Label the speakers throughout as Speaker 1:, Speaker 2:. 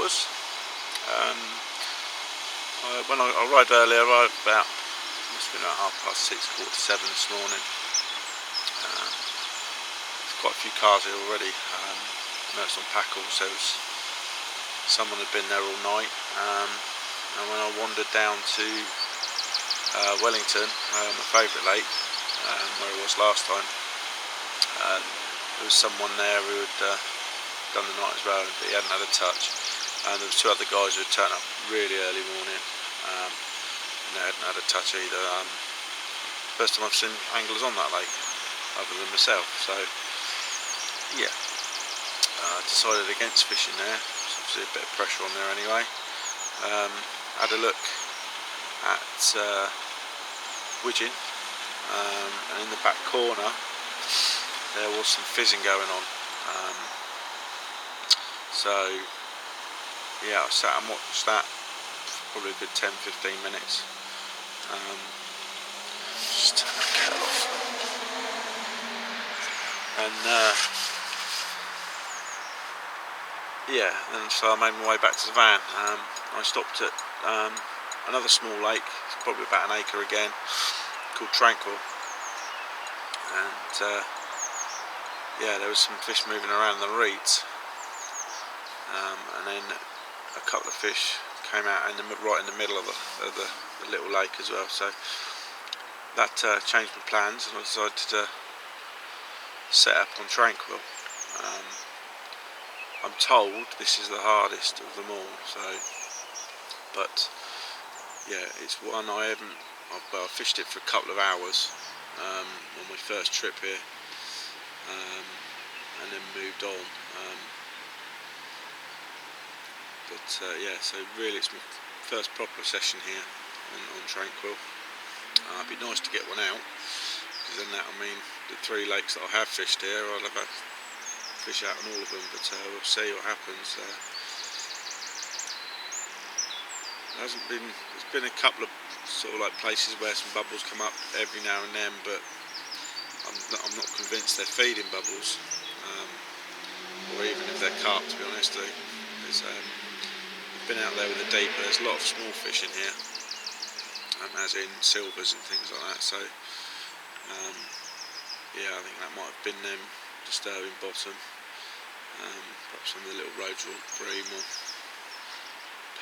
Speaker 1: hours. When I arrived early, I arrived about, must have been about 6:30, 7:15 this morning. There's quite a few cars here already. I noticed on Packles there was someone had been there all night. And when I wandered down to Wellington, my favourite lake, where I was last time, there was someone there who had done the night as well, but he hadn't had a touch. And there was two other guys who had turned up really early morning, and they hadn't had a touch either. First time I've seen anglers on that lake, other than myself. So yeah, decided against fishing there. There's obviously a bit of pressure on there anyway. Had a look at widgeon, and in the back corner there was some fizzing going on. So yeah, I sat and watched that for probably a good 10-15 minutes. Just turn that kettle off. And yeah, and so I made my way back to the van. I stopped at another small lake, it's probably about an acre again, called Tranquil. And yeah, there was some fish moving around in the reeds. And then a couple of fish came out right in the middle of the little lake as well. So that changed my plans, and I decided to set up on Tranquil. I'm told this is the hardest of them all. So, but yeah, it's one I haven't. I fished it for a couple of hours on my first trip here, and then moved on. Yeah, so really it's my first proper session here on Tranquil. It'd be nice to get one out, because then that'll mean the 3 lakes that I have fished here, I'll have a fish out on all of them, but we'll see what happens. There's been a couple of sort of like places where some bubbles come up every now and then, but I'm not convinced they're feeding bubbles, or even if they're carp, to be honest. I've been out there with a deeper. There's a lot of small fish in here, as in silvers and things like that. So yeah, I think that might have been them disturbing bottom. Perhaps some of the little rhodral bream or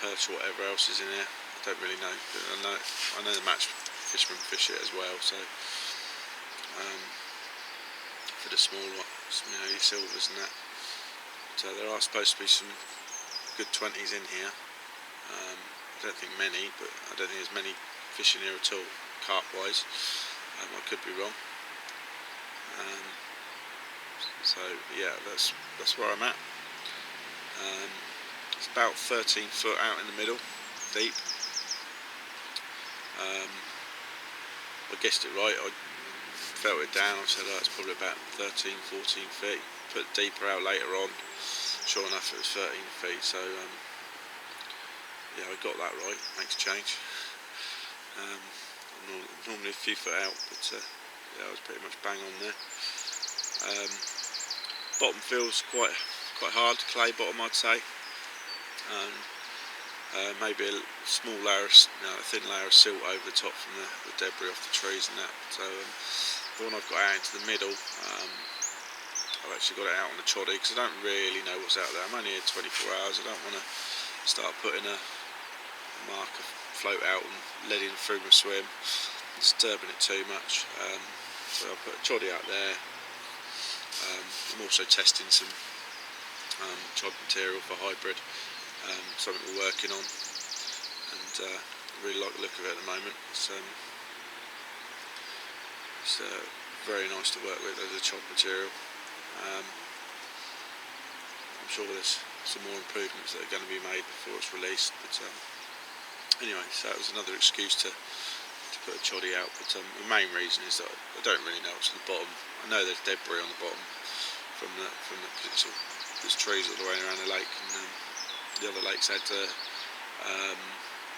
Speaker 1: perch or whatever else is in here. I don't really know, but I know the match fishermen fish it as well. So for the small ones, your silvers and that. So there are supposed to be some good 20s in here. I don't think many, but I don't think there's many fish in here at all, carp wise. I could be wrong. So yeah, that's where I'm at. It's about 13 foot out in the middle, deep. I guessed it right. I felt it down. I said, oh, it's probably about 13, 14 feet. Put it deeper out later on. Sure enough, it was 13 feet. So yeah, I got that right. Makes a change. Normally a few foot out, but yeah, I was pretty much bang on there. Bottom feels quite hard, clay bottom, I'd say. Maybe a small layer, a thin layer of silt over the top from the debris off the trees and that. So the one I've got out into the middle, I've actually got it out on the choddy, because I don't really know what's out there. I'm only here 24 hours. I don't want to start putting a marker float out and letting through my swim, disturbing it too much. So I'll put a choddy out there. I'm also testing some chod material for hybrid, something we're working on, and I really like the look of it at the moment. It's very nice to work with as a chod material. I'm sure there's some more improvements that are going to be made before it's released, but anyway, so that was another excuse to put a choddy out. But the main reason is that I don't really know what's at the bottom. I know there's debris on the bottom from the there's trees all the way around the lake, and the other lakes had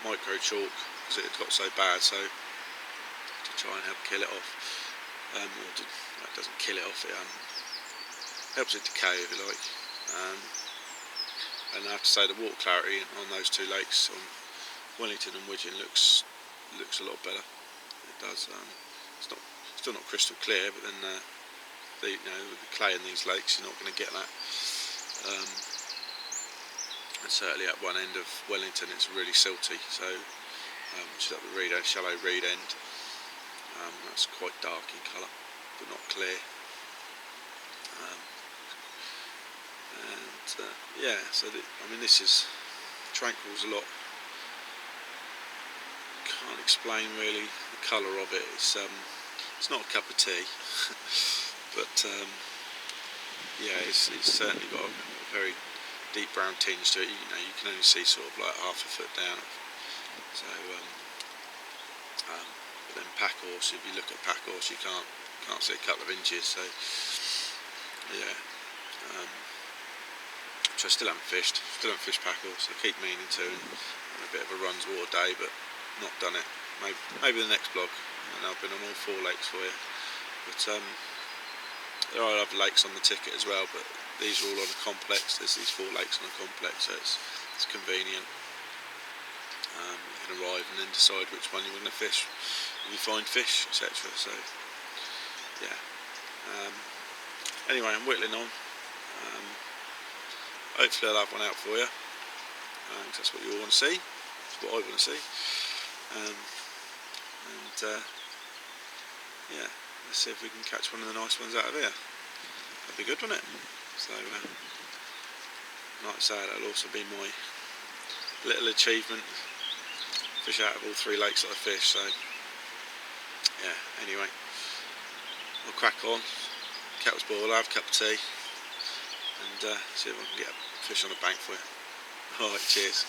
Speaker 1: micro chalk because it had got so bad. So to try and help kill it off, that doesn't kill it off. It helps it decay, if you like. and I have to say the water clarity on those two lakes, on Wellington and Widgeon, looks a lot better. It does. It's still not crystal clear, but then with the clay in these lakes, you're not going to get that. And certainly at one end of Wellington, it's really silty. So, which is at the reed end, shallow reed end. That's quite dark in colour, but not clear. This is Tranquil's a lot. Can't explain really the colour of it. It's not a cup of tea, but it's certainly got a very deep brown tinge to it. You can only see sort of like half a foot down. So, but then pack horse, if you look at pack horse, you can't see a couple of inches. So, yeah. Which I still haven't fished pack horse. I keep meaning to, and a bit of a runs water day, but not done it. Maybe the next vlog, and I've been on all 4 lakes for you. But there are other lakes on the ticket as well, but these are all on a complex. There's these 4 lakes on a complex, so it's convenient. You can arrive and then decide which one you want to fish, if you find fish, etc. So yeah. Anyway, I'm whittling on. Hopefully I'll have one out for you. That's what you all want to see. That's what I want to see. Let's see if we can catch one of the nice ones out of here. That'd be good, wouldn't it? So, like I say, that'll also be my little achievement. Fish out of all 3 lakes that I fish. So, yeah. Anyway, I'll crack on. Kettle's boil. I'll have a cup of tea, and see if I can get a fish on the bank for you. Alright, cheers.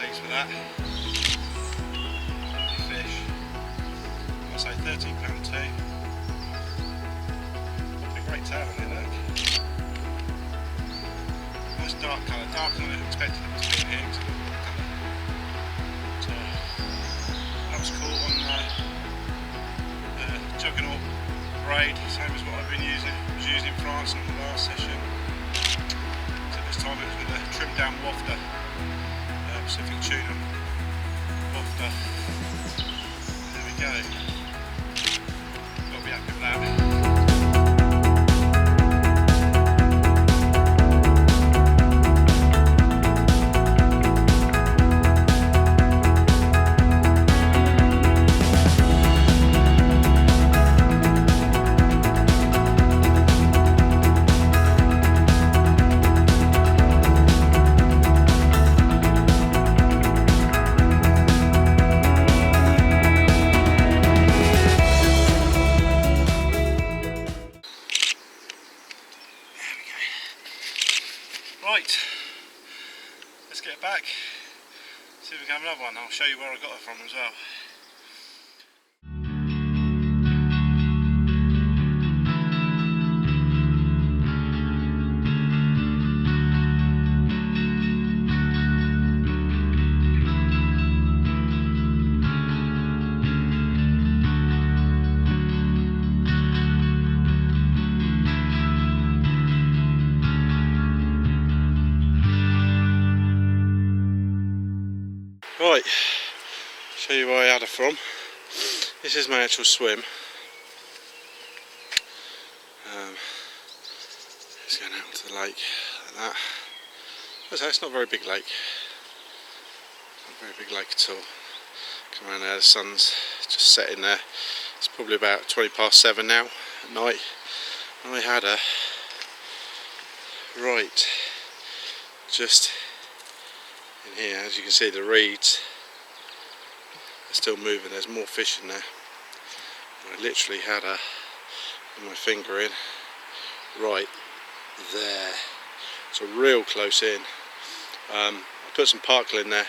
Speaker 1: For that fish, I'll say £13.2. Got a great tail on it, look. Nice dark colour, darker than I expected them to be in here. So that was caught on the Juggernaut braid, same as what I've been using. Was using in France on the last session. So this time it was with a trimmed down wafter. Pacific tuna wafter. There we go. Got to be happy with that. Right, let's get it back, see if we can have another one. I'll show you where I got it from as well. Right, show you where I had her from. This is my actual swim. It's going out into the lake like that.
Speaker 2: As I say, it's not a very big lake. Not a very big lake at all. Come around there, the sun's just setting there. It's probably about 7 now at night. And I had a right just in here, as you can see, the reeds are still moving. There's more fish in there. I literally had my finger in right there, so real close in. I put some particle in there,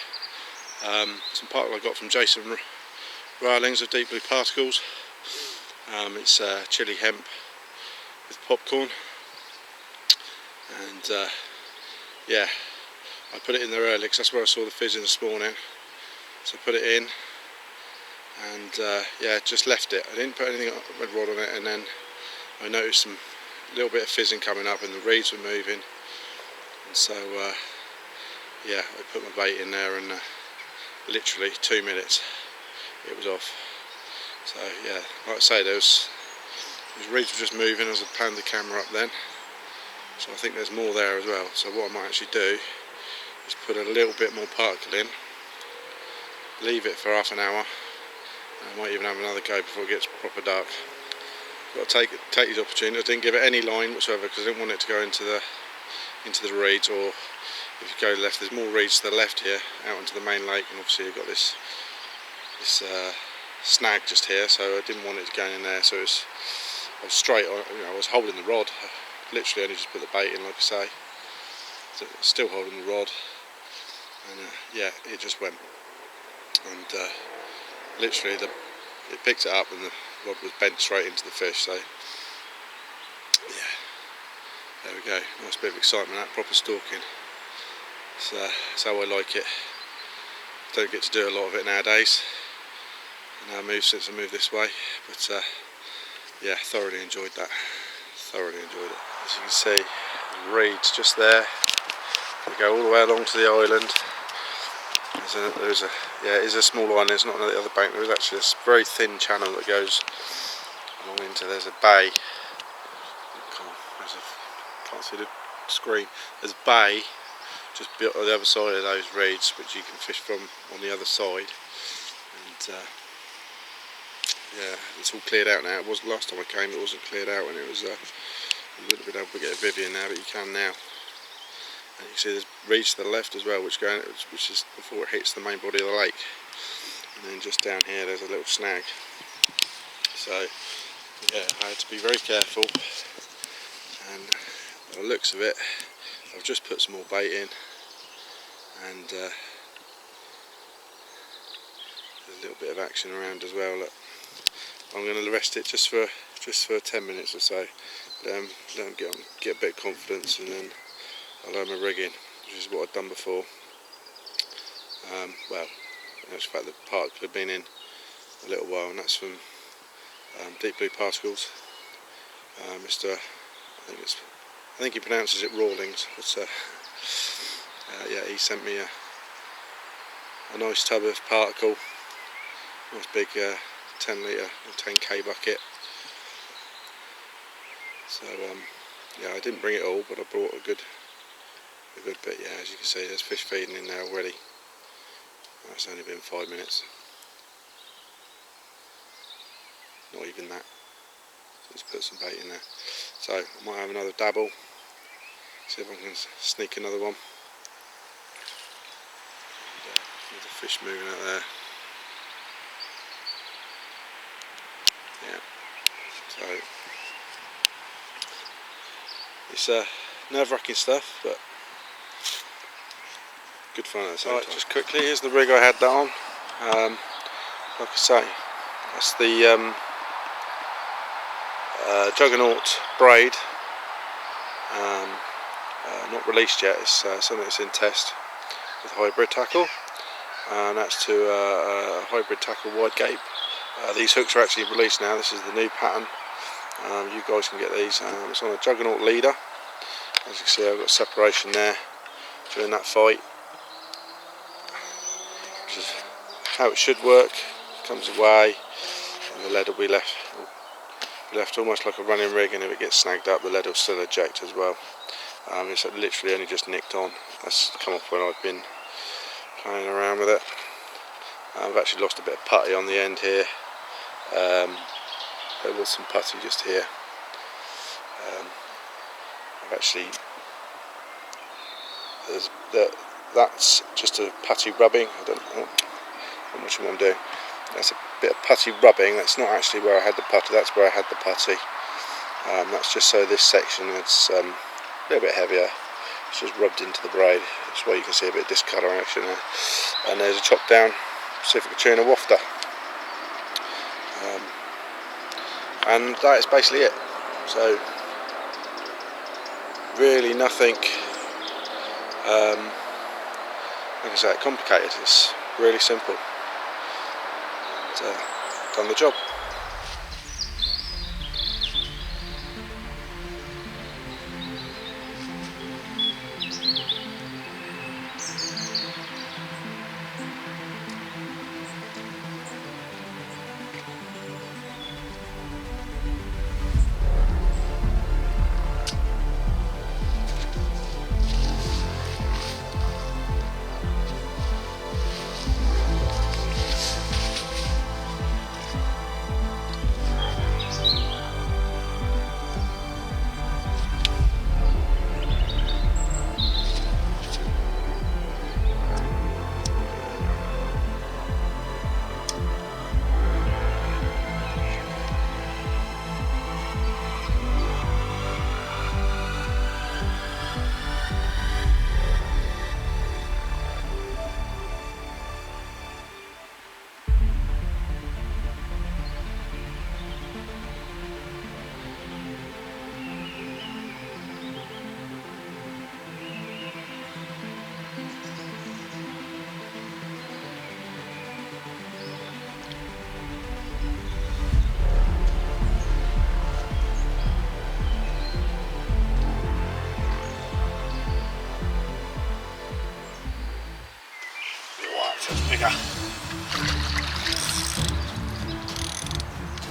Speaker 2: some particle I got from Jason Rilings of Deep Blue Particles. It's chili hemp with popcorn, and yeah, I put it in there early because that's where I saw the fizzing this morning, so I put it in and yeah, just left it. I didn't put anything red rod on it, and then I noticed some little bit of fizzing coming up and the reeds were moving, and so yeah, I put my bait in there, and literally 2 minutes it was off. So yeah, like I say, those reeds were just moving as I panned the camera up then, so I think there's more there as well. So what I might actually do is put a little bit more particle in, leave it for half an hour, and I might even have another go before it gets proper dark. Got to take these opportunities. I didn't give it any line whatsoever because I didn't want it to go into the reeds, or if you go left, there's more reeds to the left here out into the main lake, and obviously you've got this snag just here, so I didn't want it to go in there. So I was straight on, I was holding the rod. I literally only just put the bait in, like I say, so still holding the rod, and yeah, it just went, and literally it picked it up and the rod was bent straight into the fish. So yeah, there we go, nice bit of excitement, that proper stalking. So that's how I like it. Don't get to do a lot of it nowadays, and I moved since I moved this way, but yeah, thoroughly enjoyed that. Thoroughly enjoyed it. As you can see, the reeds just there. We go all the way along to the island. Yeah, it is a small island. It's not on the other bank. There is actually a very thin channel that goes along into. There's a bay. Can't see the screen. There's a bay just on the other side of those reeds, which you can fish from on the other side. And yeah, it's all cleared out now. It was last time I came, it wasn't cleared out, and it was you wouldn't have been able to get a Vivian now, but you can now. And you can see there's reeds to the left as well, which is before it hits the main body of the lake. And then just down here there's a little snag. So yeah, I had to be very careful, and by the looks of it, I've just put some more bait in, and there's a little bit of action around as well. Look, I'm going to rest it just for 10 minutes or so, let them get a bit of confidence, and then I'll lower my rig in, which is what I've done before. Well, in actual fact, the particle had been in a little while, and that's from Deep Blue Particles. Mr. I think he pronounces it Rawlings, but yeah, he sent me a nice tub of particle, nice big 10 litre or 10k bucket. So yeah, I didn't bring it all, but I brought a good bit. Yeah, as you can see, there's fish feeding in there already. That's only been 5 minutes, not even that. Just put some bait in there. So I might have another dabble, see if I can sneak another one. And, another fish moving out there. Yeah. So it's nerve-wracking stuff, but good fun at the same time. Just quickly, here's the rig I had that on. Like I say, that's the Juggernaut braid, not released yet. It's something that's in test with hybrid tackle, and that's to a hybrid tackle wide gape. These hooks are actually released now. This is the new pattern. You guys can get these. It's on a Juggernaut leader. As you can see, I've got separation there during that fight, which is how it should work. It comes away, and the lead will be left almost like a running rig, and if it gets snagged up, the lead will still eject as well. It's literally only just nicked on. That's come off when I've been playing around with it. I've actually lost a bit of putty on the end here. There was some putty just here. I've actually, that's just a putty rubbing. I don't know how much I'm doing. That's a bit of putty rubbing. That's not actually where I had the putty. That's where I had the putty. That's just so this section is a little bit heavier. It's just rubbed into the braid. That's why you can see a bit of discoloration there. And there's a chop down Pacific tuna wafter. And that is basically it. So really nothing, like I say, complicated. It's really simple. And, done the job. Bigger.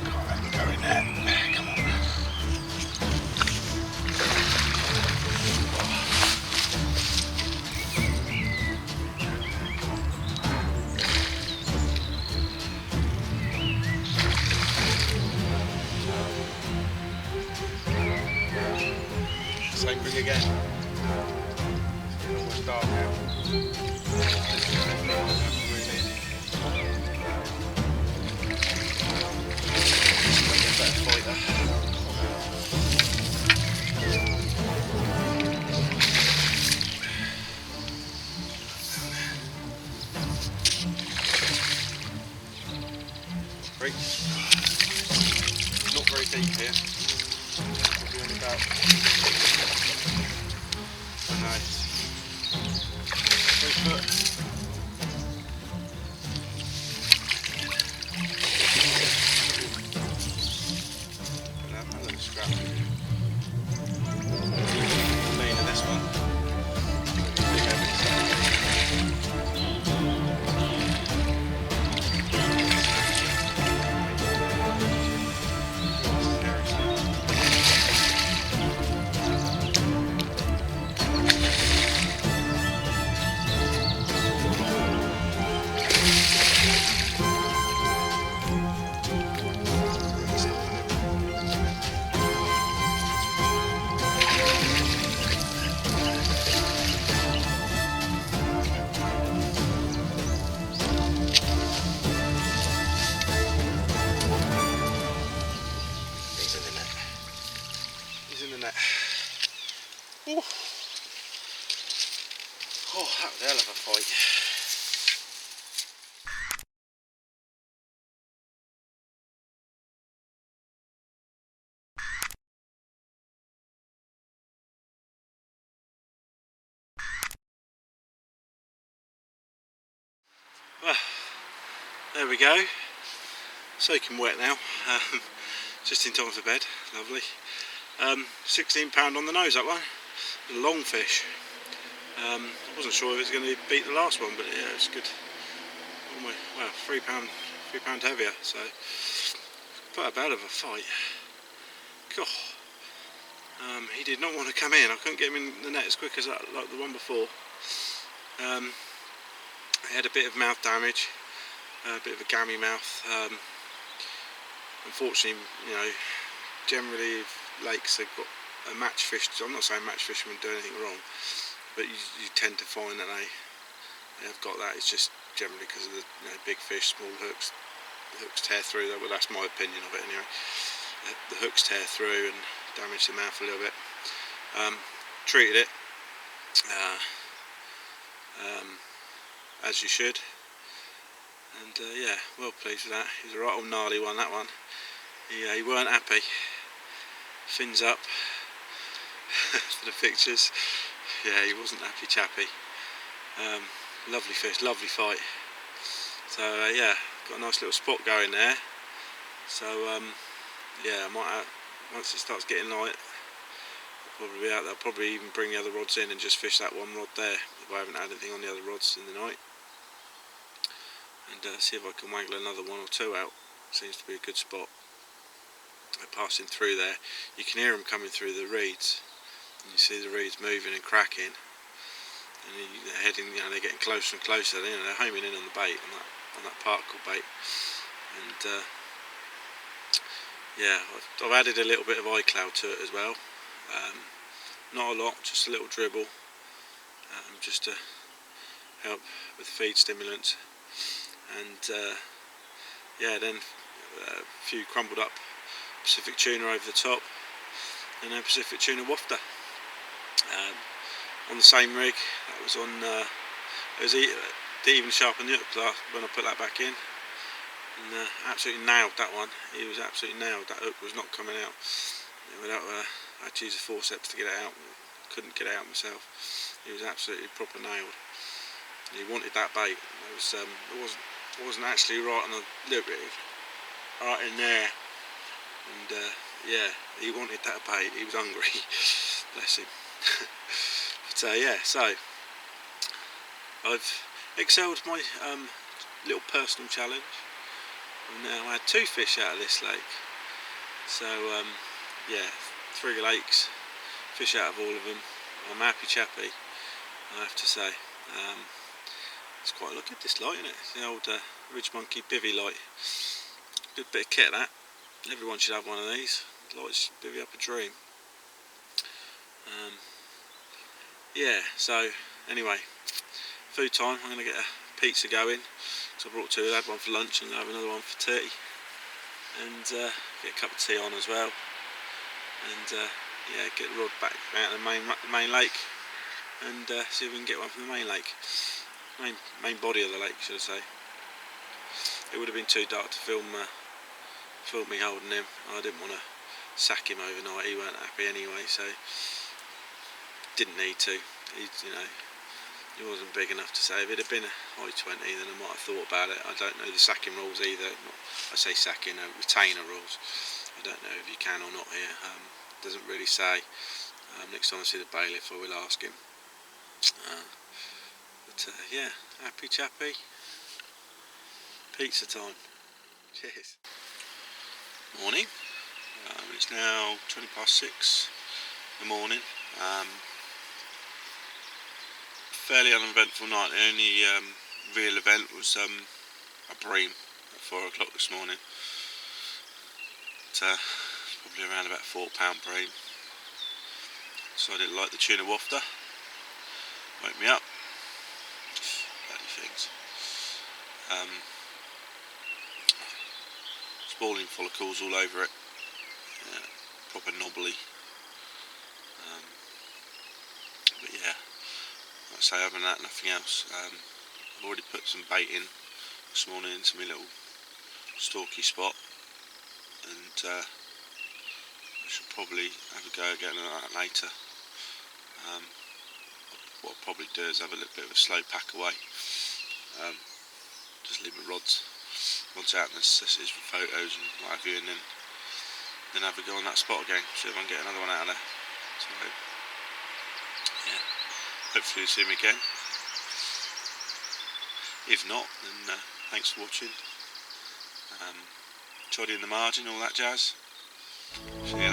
Speaker 2: Can't let me go in there. Come on. Same rig again. It's almost dark now. Not very deep here. Probably only about 3 foot. Another scrap. Cleaner this one. Ooh. Oh, that was a hell of a fight. Well, there we go. Soaking wet now. Just in time for bed. Lovely. £16 on the nose, that one. A long fish. I wasn't sure if it was going to beat the last one, but yeah, it's good. Almost, well, £3 heavier, so quite a bad of a fight. God. He did not want to come in. I couldn't get him in the net as quick as like the one before. He had a bit of mouth damage, a bit of a gammy mouth. Unfortunately, you know, generally if lakes have got a match fish. I'm not saying match fishermen do anything wrong, but you tend to find that they have got that. It's just generally because of the big fish, small hooks. The hooks tear through. Well, that's my opinion of it anyway. The hooks tear through and damage the mouth a little bit. Treated it as you should, and yeah, well pleased with that. He was a right old gnarly one, that one. He weren't happy. Fins up for the pictures. Yeah, he wasn't happy chappy. Lovely fish, lovely fight. So yeah, got a nice little spot going there. So yeah, I might once it starts getting light, I'll probably be out there. I'll probably even bring the other rods in and just fish that one rod there if I haven't had anything on the other rods in the night, and see if I can wangle another one or two out. Seems to be a good spot. They're passing through there. You can hear them coming through the reeds, and you see the reeds moving and cracking, and they're heading. They're getting closer and closer. They're homing in on the bait, on that particle bait, and yeah, I've added a little bit of iCloud to it as well. Not a lot, just a little dribble, just to help with feed stimulants, and yeah, then a few crumbled up Pacific tuna over the top, and then Pacific tuna wafter on the same rig. That was on. It was even sharpen the hook when I put that back in, and absolutely nailed that one. He was absolutely nailed. That hook was not coming out. Without I had to use a forceps to get it out. Couldn't get it out myself. He was absolutely proper nailed. He wanted that bait. It wasn't actually right on the lip, right in there. And yeah, he wanted that bait. He was hungry. Bless him. But yeah, so I've excelled my little personal challenge. And now I had 2 fish out of this lake. So yeah, 3 lakes, fish out of all of them. I'm happy chappy, I have to say. It's quite, look at this light, isn't it? It's the old Ridge Monkey bivvy light. Good bit of kit, that. Everyone should have one of these. Lights bivvy up a dream. Yeah, so anyway, food time. I'm going to get a pizza going. So I brought 2. I had one for lunch and I'll have another one for tea. And get a cup of tea on as well. And yeah, get the rod back out of the main lake, and see if we can get one from the main lake, main body of the lake, should I say. It would have been too dark to film me holding him. I didn't want to sack him overnight. He weren't happy anyway, so didn't need to. He wasn't big enough to say. If it had been a high 20, then I might have thought about it. I don't know the sacking rules either. I say sacking, retainer rules. I don't know if you can or not here. Doesn't really say. Next time I see the bailiff, I will ask him. But yeah, happy chappy. Pizza time. Cheers. Morning. It's now 6:20 in the morning. Fairly uneventful night. The only real event was a bream at 4 o'clock this morning. It's probably around about £4 bream. So I didn't like the tuna wafter. Woke me up. Bloody things. Spalling follicles all over it. Yeah, proper knobbly. But yeah, like I say, other than that, nothing else. I've already put some bait in this morning into my little stalky spot, and I should probably have a go again at that later. What I'll probably do is have a little bit of a slow pack away. Just leave my rods out and assesses for photos and what have you, and then have a go on that spot again, see if I can get another one out of there. So yeah, hopefully you'll see me again. If not, then thanks for watching. Toddy in the margin, all that jazz. So yeah.